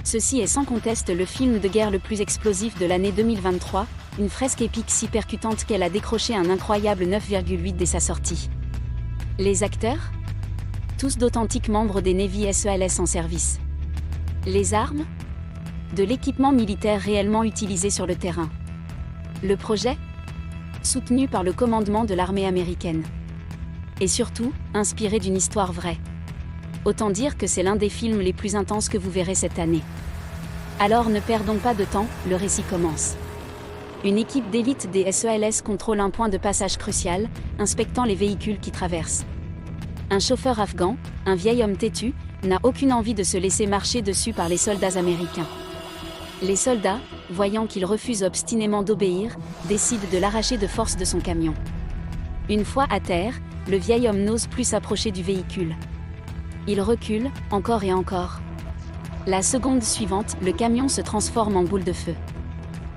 Ceci est sans conteste le film de guerre le plus explosif de l'année 2023, une fresque épique si percutante qu'elle a décroché un incroyable 9,8 dès sa sortie. Les acteurs ? Tous d'authentiques membres des Navy SEALs en service. Les armes ? De l'équipement militaire réellement utilisé sur le terrain. Le projet ? Soutenu par le commandement de l'armée américaine. Et surtout, inspiré d'une histoire vraie. Autant dire que c'est l'un des films les plus intenses que vous verrez cette année. Alors ne perdons pas de temps, le récit commence. Une équipe d'élite des SEALs contrôle un point de passage crucial, inspectant les véhicules qui traversent. Un chauffeur afghan, un vieil homme têtu, n'a aucune envie de se laisser marcher dessus par les soldats américains. Les soldats, voyant qu'il refuse obstinément d'obéir, décident de l'arracher de force de son camion. Une fois à terre, le vieil homme n'ose plus s'approcher du véhicule. Il recule, encore et encore. La seconde suivante, le camion se transforme en boule de feu.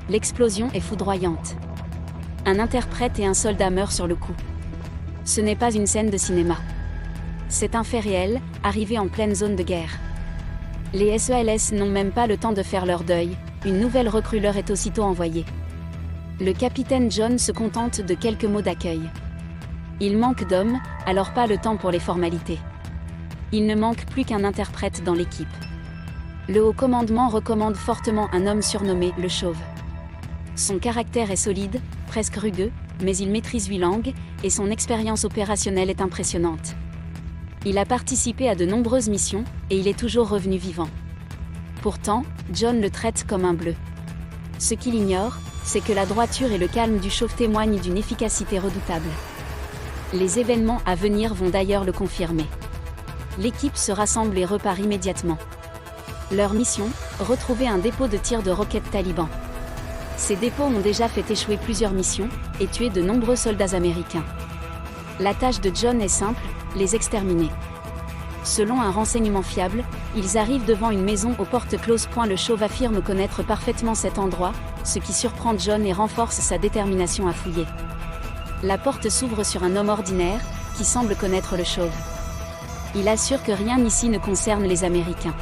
L'explosion est foudroyante. Un interprète et un soldat meurent sur le coup. Ce n'est pas une scène de cinéma. C'est un fait réel, arrivé en pleine zone de guerre. Les SEALs n'ont même pas le temps de faire leur deuil, une nouvelle recrue leur est aussitôt envoyée. Le capitaine John se contente de quelques mots d'accueil. Il manque d'hommes, alors pas le temps pour les formalités. Il ne manque plus qu'un interprète dans l'équipe. Le haut commandement recommande fortement un homme surnommé le Chauve. Son caractère est solide, presque rugueux, mais il maîtrise 8 langues, et son expérience opérationnelle est impressionnante. Il a participé à de nombreuses missions, et il est toujours revenu vivant. Pourtant, John le traite comme un bleu. Ce qu'il ignore, c'est que la droiture et le calme du Chauve témoignent d'une efficacité redoutable. Les événements à venir vont d'ailleurs le confirmer. L'équipe se rassemble et repart immédiatement. Leur mission, retrouver un dépôt de tir de roquettes talibans. Ces dépôts ont déjà fait échouer plusieurs missions, et tué de nombreux soldats américains. La tâche de John est simple, les exterminer. Selon un renseignement fiable, ils arrivent devant une maison aux portes closes. Le Chauve affirme connaître parfaitement cet endroit, ce qui surprend John et renforce sa détermination à fouiller. La porte s'ouvre sur un homme ordinaire, qui semble connaître le Chauve. Il assure que rien ici ne concerne les Américains.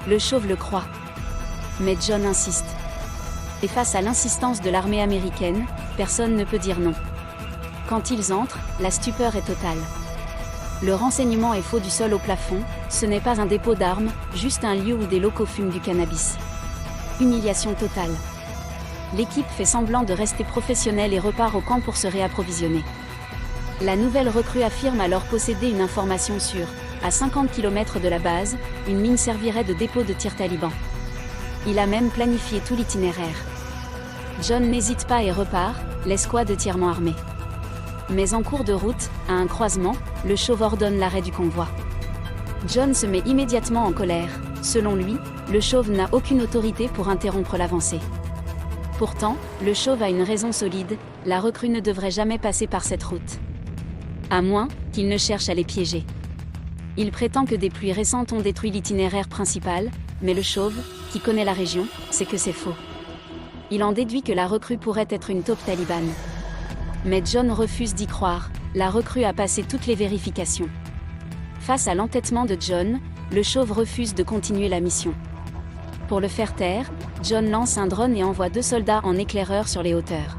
Le Chauve le croit. Mais John insiste. Et face à l'insistance de l'armée américaine, personne ne peut dire non. Quand ils entrent, la stupeur est totale. Le renseignement est faux du sol au plafond, ce n'est pas un dépôt d'armes, juste un lieu où des locaux fument du cannabis. Humiliation totale. L'équipe fait semblant de rester professionnelle et repart au camp pour se réapprovisionner. La nouvelle recrue affirme alors posséder une information sûre. À 50 km de la base, une mine servirait de dépôt de tir taliban. Il a même planifié tout l'itinéraire. John n'hésite pas et repart, l'escouade entièrement armée. Mais en cours de route, à un croisement, le Chauve ordonne l'arrêt du convoi. John se met immédiatement en colère. Selon lui, le Chauve n'a aucune autorité pour interrompre l'avancée. Pourtant, le Chauve a une raison solide, la recrue ne devrait jamais passer par cette route. À moins qu'il ne cherche à les piéger. Il prétend que des pluies récentes ont détruit l'itinéraire principal, mais le Chauve, qui connaît la région, sait que c'est faux. Il en déduit que la recrue pourrait être une taupe talibane. Mais John refuse d'y croire, la recrue a passé toutes les vérifications. Face à l'entêtement de John, le Chauve refuse de continuer la mission. Pour le faire taire, John lance un drone et envoie 2 soldats en éclaireur sur les hauteurs.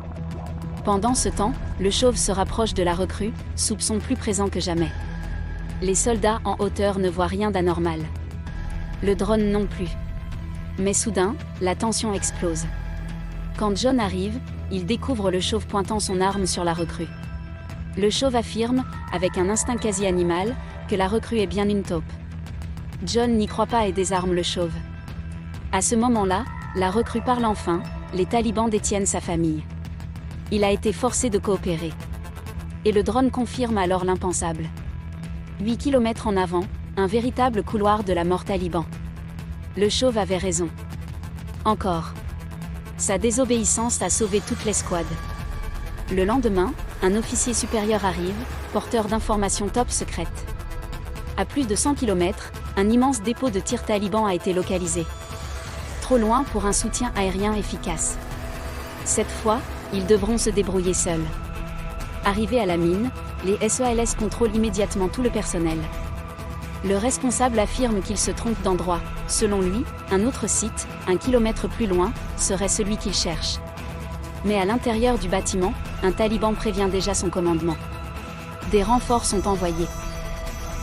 Pendant ce temps, le Chauve se rapproche de la recrue, soupçon plus présent que jamais. Les soldats en hauteur ne voient rien d'anormal. Le drone non plus. Mais soudain, la tension explose. Quand John arrive, il découvre le Chauve pointant son arme sur la recrue. Le Chauve affirme, avec un instinct quasi animal, que la recrue est bien une taupe. John n'y croit pas et désarme le Chauve. À ce moment-là, la recrue parle enfin, les talibans détiennent sa famille. Il a été forcé de coopérer. Et le drone confirme alors l'impensable. 8 km en avant, un véritable couloir de la mort taliban. Le Chauve avait raison. Encore. Sa désobéissance a sauvé toute l'escouade. Le lendemain, un officier supérieur arrive, porteur d'informations top secrètes. À plus de 100 km, un immense dépôt de tir taliban a été localisé. Trop loin pour un soutien aérien efficace. Cette fois, ils devront se débrouiller seuls. Arrivés à la mine, les SEALs contrôlent immédiatement tout le personnel. Le responsable affirme qu'il se trompe d'endroit, Selon lui, un autre site, 1 kilomètre plus loin, serait celui qu'il cherche. Mais à l'intérieur du bâtiment, un taliban prévient déjà son commandement. Des renforts sont envoyés.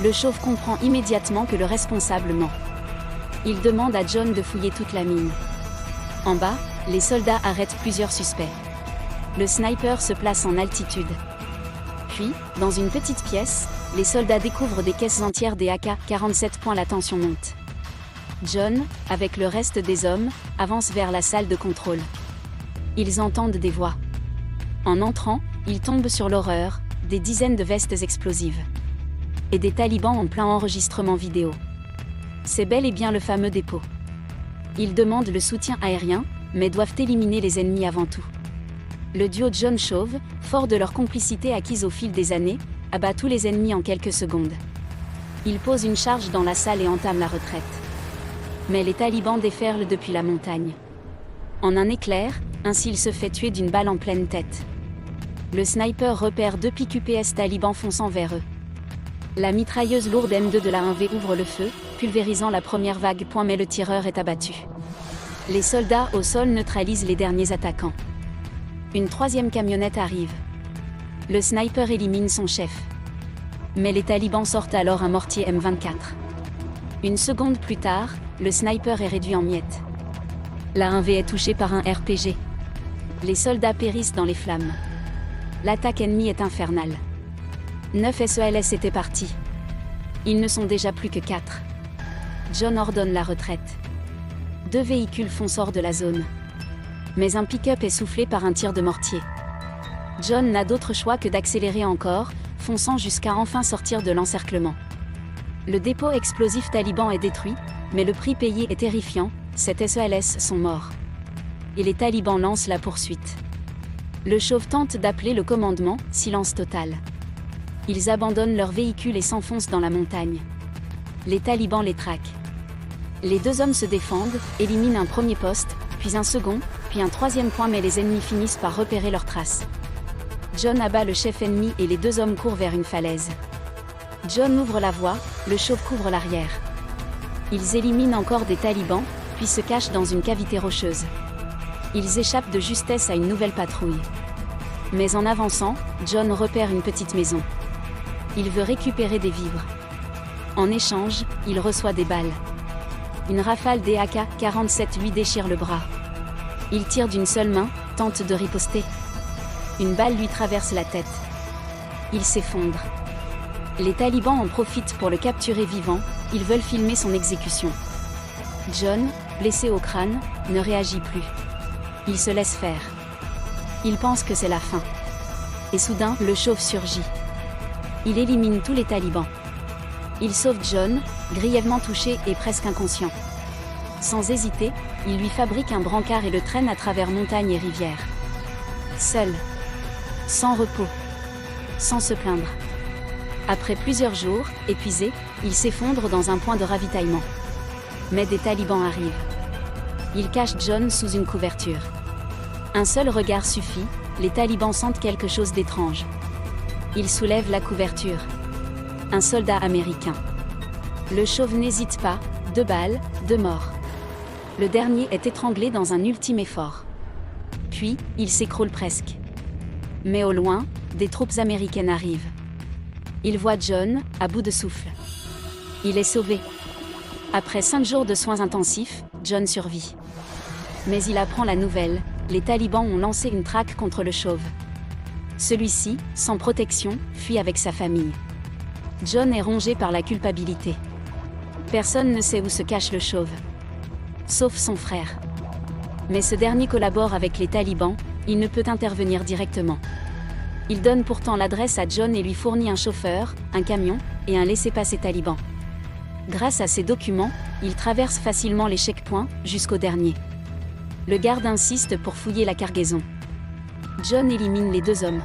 Le chauve comprend immédiatement que le responsable ment. Il demande à John de fouiller toute la mine. En bas, les soldats arrêtent plusieurs suspects. Le sniper se place en altitude. Puis, dans une petite pièce, les soldats découvrent des caisses entières des AK-47. La tension monte. John, avec le reste des hommes, avance vers la salle de contrôle. Ils entendent des voix. En entrant, ils tombent sur l'horreur, des dizaines de vestes explosives. Et des talibans en plein enregistrement vidéo. C'est bel et bien le fameux dépôt. Ils demandent le soutien aérien, mais doivent éliminer les ennemis avant tout. Le duo John Chauve, fort de leur complicité acquise au fil des années, abat tous les ennemis en quelques secondes. Ils posent une charge dans la salle et entament la retraite. Mais les talibans déferlent depuis la montagne. En un éclair, ainsi il se fait tuer d'une balle en pleine tête. Le sniper repère 2 PQPS talibans fonçant vers eux. La mitrailleuse lourde M2 de la 1V ouvre le feu, pulvérisant la première vague. Mais le tireur est abattu. Les soldats au sol neutralisent les derniers attaquants. Une 3e camionnette arrive. Le sniper élimine son chef. Mais les talibans sortent alors un mortier M24. Une seconde plus tard, le sniper est réduit en miettes. La 1V est touchée par un RPG. Les soldats périssent dans les flammes. L'attaque ennemie est infernale. 9 SELS étaient partis. Ils ne sont déjà plus que 4. John ordonne la retraite. 2 véhicules foncent hors de la zone. Mais un pick-up est soufflé par un tir de mortier. John n'a d'autre choix que d'accélérer encore, fonçant jusqu'à enfin sortir de l'encerclement. Le dépôt explosif taliban est détruit, mais le prix payé est terrifiant, 7 SELS sont morts. Et les talibans lancent la poursuite. Le chauve tente d'appeler le commandement, silence total. Ils abandonnent leur véhicule et s'enfoncent dans la montagne. Les talibans les traquent. Les 2 hommes se défendent, éliminent un premier poste, puis un second, puis un 3e point, mais les ennemis finissent par repérer leurs traces. John abat le chef ennemi et les 2 hommes courent vers une falaise. John ouvre la voie, le chauve couvre l'arrière. Ils éliminent encore des talibans, puis se cachent dans une cavité rocheuse. Ils échappent de justesse à une nouvelle patrouille. Mais en avançant, John repère une petite maison. Il veut récupérer des vivres. En échange, il reçoit des balles. Une rafale des AK-47 lui déchire le bras. Il tire d'une seule main, tente de riposter. Une balle lui traverse la tête. Il s'effondre. Les talibans en profitent pour le capturer vivant, ils veulent filmer son exécution. John, blessé au crâne, ne réagit plus. Il se laisse faire. Il pense que c'est la fin. Et soudain, le chauve surgit. Il élimine tous les talibans. Il sauve John, grièvement touché et presque inconscient. Sans hésiter, il lui fabrique un brancard et le traîne à travers montagnes et rivières. Seul. Sans repos. Sans se plaindre. Après plusieurs jours, épuisé, il s'effondre dans un point de ravitaillement. Mais des talibans arrivent. Ils cachent John sous une couverture. Un seul regard suffit, les talibans sentent quelque chose d'étrange. Ils soulèvent la couverture. Un soldat américain. Le chauve n'hésite pas, 2 balles, 2 morts. Le dernier est étranglé dans un ultime effort. Puis, il s'écroule presque. Mais au loin, des troupes américaines arrivent. Ils voient John, à bout de souffle. Il est sauvé. Après 5 jours de soins intensifs, John survit. Mais il apprend la nouvelle, les talibans ont lancé une traque contre le chauve. Celui-ci, sans protection, fuit avec sa famille. John est rongé par la culpabilité. Personne ne sait où se cache le chauve. Sauf son frère. Mais ce dernier collabore avec les talibans, il ne peut intervenir directement. Il donne pourtant l'adresse à John et lui fournit un chauffeur, un camion, et un laissez-passer taliban. Grâce à ces documents, il traverse facilement les checkpoints, jusqu'au dernier. Le garde insiste pour fouiller la cargaison. John élimine les 2 hommes.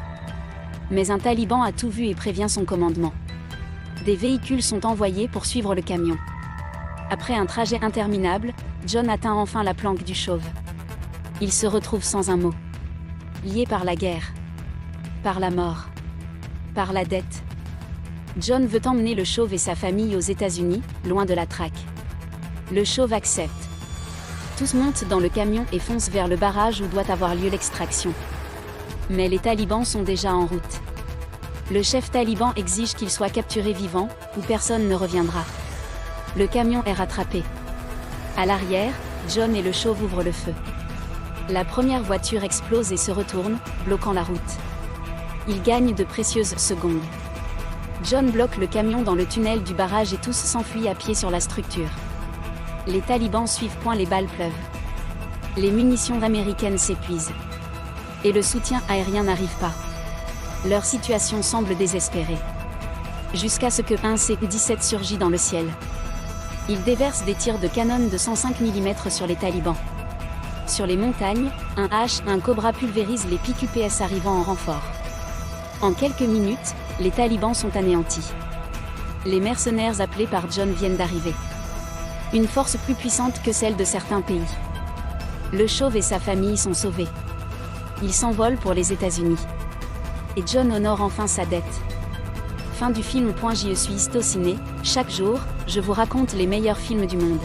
Mais un taliban a tout vu et prévient son commandement. Des véhicules sont envoyés pour suivre le camion. Après un trajet interminable, John atteint enfin la planque du chauve. Il se retrouve sans un mot. Lié par la guerre. Par la mort. Par la dette. John veut emmener le chauve et sa famille aux États-Unis, loin de la traque. Le chauve accepte. Tous montent dans le camion et foncent vers le barrage où doit avoir lieu l'extraction. Mais les talibans sont déjà en route. Le chef taliban exige qu'il soit capturé vivant, ou personne ne reviendra. Le camion est rattrapé. À l'arrière, John et le chauve ouvrent le feu. La première voiture explose et se retourne, bloquant la route. Ils gagnent de précieuses secondes. John bloque le camion dans le tunnel du barrage et tous s'enfuient à pied sur la structure. Les talibans suivent point, les balles pleuvent. Les munitions américaines s'épuisent. Et le soutien aérien n'arrive pas. Leur situation semble désespérée. Jusqu'à ce que un C-17 surgit dans le ciel. Il déverse des tirs de canon de 105 mm sur les talibans. Sur les montagnes, un H-1 Cobra pulvérise les PQPS arrivant en renfort. En quelques minutes, les talibans sont anéantis. Les mercenaires appelés par John viennent d'arriver. Une force plus puissante que celle de certains pays. Le chauve et sa famille sont sauvés. Il s'envole pour les États-Unis. Et John honore enfin sa dette. Fin du film. Je suis Istociné, chaque jour, je vous raconte les meilleurs films du monde.